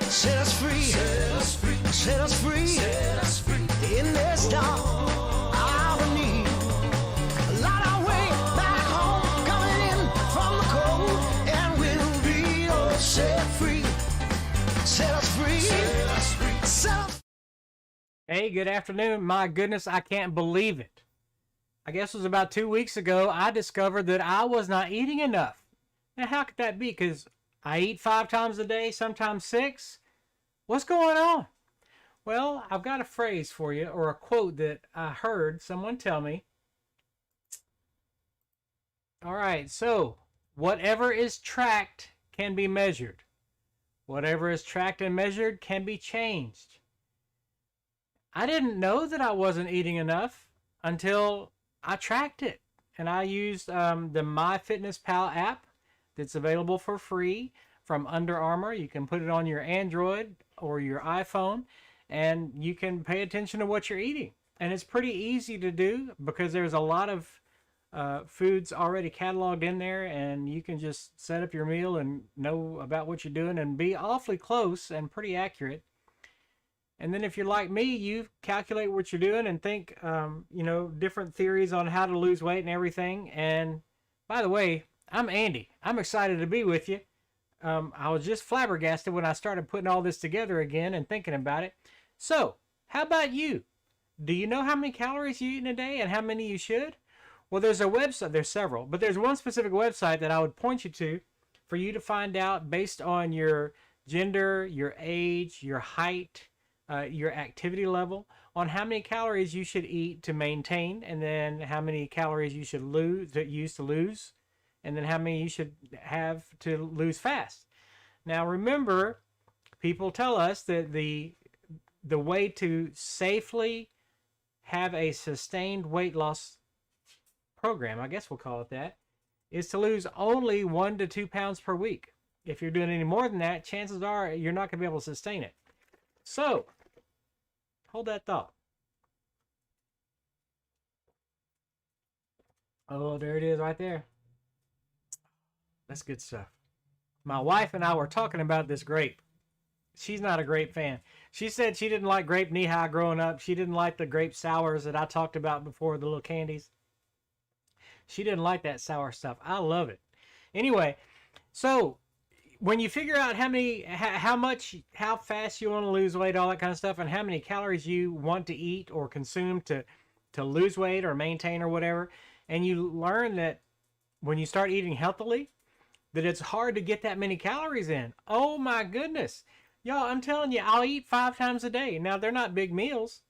Set us free. Set us free. Set us free. Set us free. In this dark hour of need. Light our way back home, coming in from the cold, and we'll be all set free. Set us free. Set us free. Set us. Hey, good afternoon. My goodness, I can't believe it. I guess it was about 2 weeks ago, I discovered that I was not eating enough. Now, how could that be? Because I eat 5 times a day, sometimes 6. What's going on? Well, I've got a phrase for you, or a quote that I heard someone tell me. All right, so whatever is tracked can be measured. Whatever is tracked and measured can be changed. I didn't know that I wasn't eating enough until I tracked it. And I used the MyFitnessPal app that's available for free from Under Armour. You can put it on your Android or your iPhone, and you can pay attention to what you're eating. And it's pretty easy to do because there's a lot of foods already cataloged in there, and you can just set up your meal and know about what you're doing and be awfully close and pretty accurate. And then if you're like me, you calculate what you're doing and think, different theories on how to lose weight and everything. And by the way, I'm Andy. I'm excited to be with you. I was just flabbergasted when I started putting all this together again and thinking about it. So, how about you? Do you know how many calories you eat in a day and how many you should? Well, there's a website. There's several, but there's one specific website that I would point you to for you to find out based on your gender, your age, your height, your activity level, on how many calories you should eat to maintain, and then how many calories you should use to lose, and then how many you should have to lose fast. Now remember, people tell us that the way to safely have a sustained weight loss program, I guess we'll call it that, is to lose only 1 to 2 pounds per week. If you're doing any more than that, chances are you're not going to be able to sustain it. So, hold that thought. Oh, there it is right there. That's good stuff. My wife and I were talking about this grape. She's not a grape fan. She said she didn't like grape knee-high growing up. She didn't like the grape sours that I talked about before, the little candies. She didn't like that sour stuff. I love it. Anyway, so when you figure out how fast you want to lose weight, all that kind of stuff, and how many calories you want to eat or consume to lose weight or maintain or whatever, and you learn that when you start eating healthily, that it's hard to get that many calories in. Oh my goodness. Y'all, I'm telling you, I'll eat 5 times a day. Now, they're not big meals,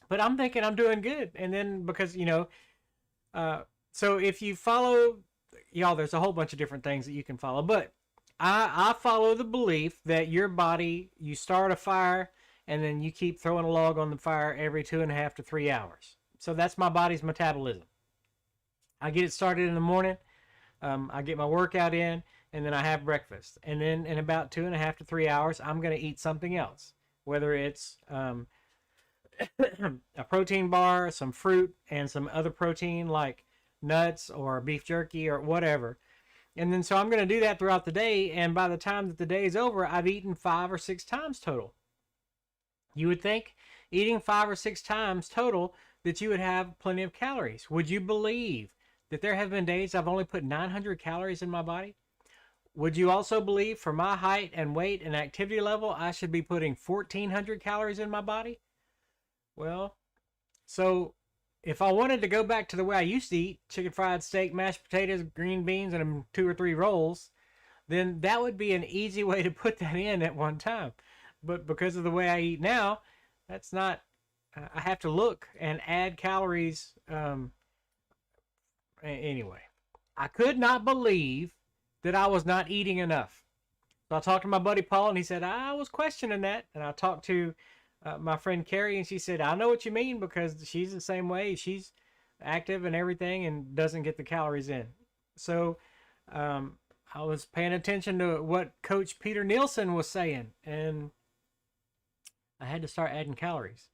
but I'm thinking I'm doing good. And then because, so if you follow, y'all, there's a whole bunch of different things that you can follow, but I follow the belief that your body, you start a fire and then you keep throwing a log on the fire every 2.5 to 3 hours. So that's my body's metabolism. I get it started in the morning. I get my workout in, and then I have breakfast. And then in about 2.5 to 3 hours, I'm going to eat something else, whether it's a protein bar, some fruit, and some other protein like nuts or beef jerky or whatever. And then so I'm going to do that throughout the day, and by the time that the day is over, I've eaten 5 or 6 times total. You would think eating 5 or 6 times total that you would have plenty of calories. Would you believe that there have been days I've only put 900 calories in my body? Would you also believe for my height and weight and activity level, I should be putting 1,400 calories in my body? Well, so if I wanted to go back to the way I used to eat, chicken fried steak, mashed potatoes, green beans, and 2 or 3 rolls, then that would be an easy way to put that in at one time. But because of the way I eat now, that's not, I have to look and add calories. Anyway, I could not believe that I was not eating enough. So I talked to my buddy Paul, and he said, I was questioning that. And I talked to my friend Carrie, and she said, I know what you mean, because she's the same way. She's active and everything and doesn't get the calories in. So I was paying attention to what Coach Peter Nielsen was saying, and I had to start adding calories.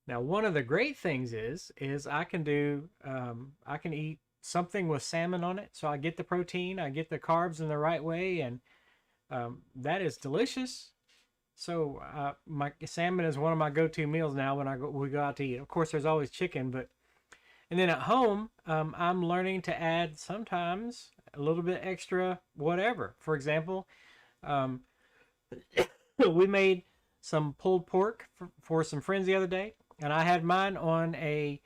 Now, one of the great things is I can do, I can eat something with salmon on it. So I get the protein, I get the carbs in the right way, and that is delicious. So my salmon is one of my go-to meals now when we go out to eat. Of course, there's always chicken, but and then at home, I'm learning to add sometimes a little bit extra whatever. For example, we made some pulled pork for some friends the other day, and I had mine on a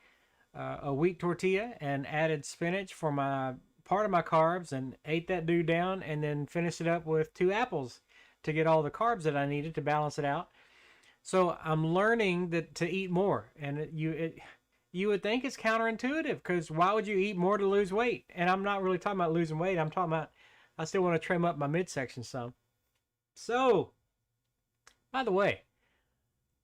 wheat tortilla and added spinach for my part of my carbs and ate that dude down, and then finished it up with 2 apples to get all the carbs that I needed to balance it out. So I'm learning that to eat more, and you would think it's counterintuitive, because why would you eat more to lose weight? And I'm not really talking about losing weight. I'm talking about I still want to trim up my midsection some. So, by the way,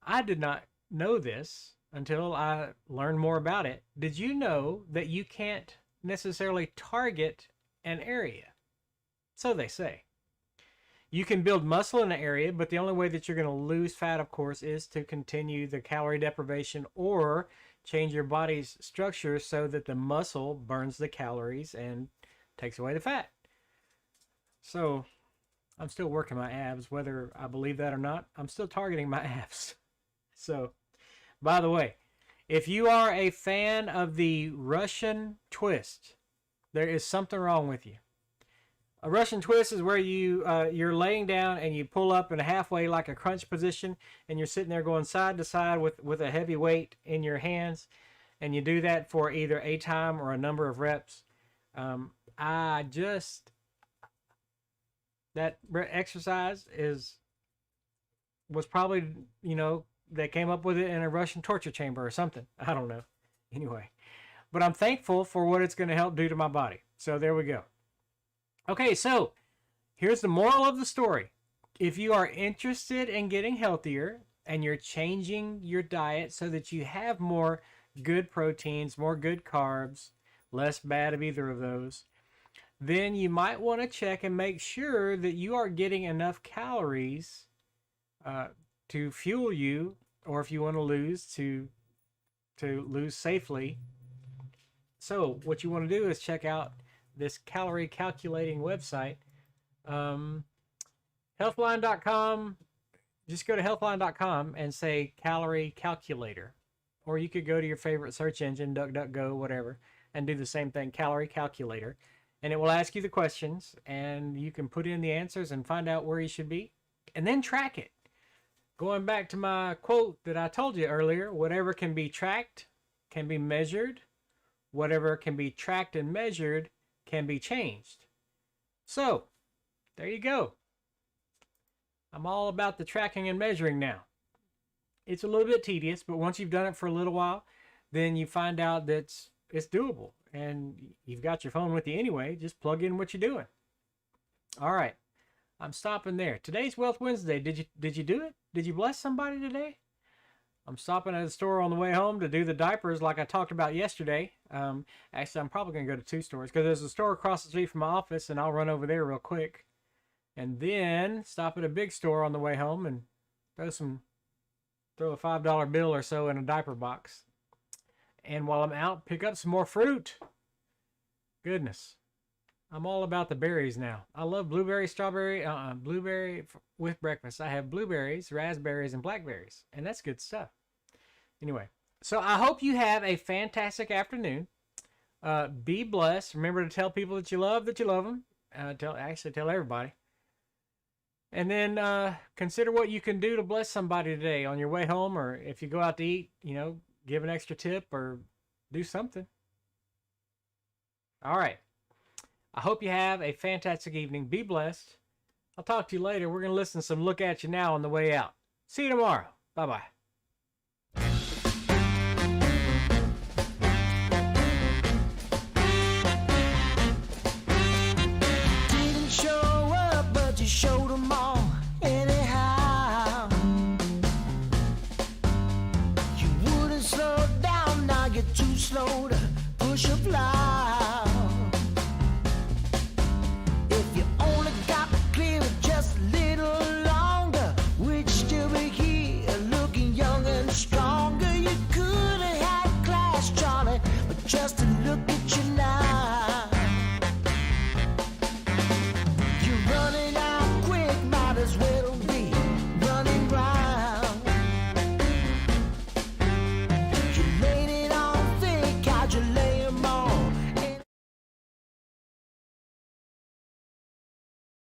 I did not know this until I learned more about it. Did you know that you can't necessarily target an area? So they say. You can build muscle in an area, but the only way that you're going to lose fat, of course, is to continue the calorie deprivation or change your body's structure so that the muscle burns the calories and takes away the fat. So I'm still working my abs, whether I believe that or not. I'm still targeting my abs. So, by the way, if you are a fan of the Russian twist, there is something wrong with you. A Russian twist is where you're laying down and you pull up in a halfway like a crunch position, and you're sitting there going side to side with a heavy weight in your hands, and you do that for either a time or a number of reps. That exercise was probably, they came up with it in a Russian torture chamber or something. I don't know. Anyway, but I'm thankful for what it's going to help do to my body. So there we go. Okay, so here's the moral of the story. If you are interested in getting healthier and you're changing your diet so that you have more good proteins, more good carbs, less bad of either of those, then you might want to check and make sure that you are getting enough calories to fuel you, or if you want to lose, to lose safely. So what you want to do is check out this calorie calculating website, healthline.com. Just go to healthline.com and say calorie calculator, or you could go to your favorite search engine, DuckDuckGo, whatever, and do the same thing, calorie calculator, and it will ask you the questions, and you can put in the answers and find out where you should be, and then track it. Going back to my quote that I told you earlier, whatever can be tracked can be measured. Whatever can be tracked and measured can be changed. So, there you go. I'm all about the tracking and measuring now. It's a little bit tedious, but once you've done it for a little while, then you find out that it's doable. And you've got your phone with you anyway. Just plug in what you're doing. All right. I'm stopping there. Today's Wealth Wednesday. Did you do it? Did you bless somebody today? I'm stopping at the store on the way home to do the diapers like I talked about yesterday. Actually, I'm probably going to go to 2 stores because there's a store across the street from my office, and I'll run over there real quick. And then stop at a big store on the way home and throw a $5 bill or so in a diaper box. And while I'm out, pick up some more fruit. Goodness. I'm all about the berries now. I love blueberry, strawberry, blueberry with breakfast. I have blueberries, raspberries, and blackberries. And that's good stuff. Anyway, so I hope you have a fantastic afternoon. Be blessed. Remember to tell people that you love them. Tell everybody. And then consider what you can do to bless somebody today on your way home, or if you go out to eat, give an extra tip or do something. All right. I hope you have a fantastic evening. Be blessed. I'll talk to you later. We're going to listen to some Look At You Now on the way out. See you tomorrow. Bye-bye. Didn't show up, but you showed 'em all anyhow. You wouldn't slow down, now you're too slow to push a fly.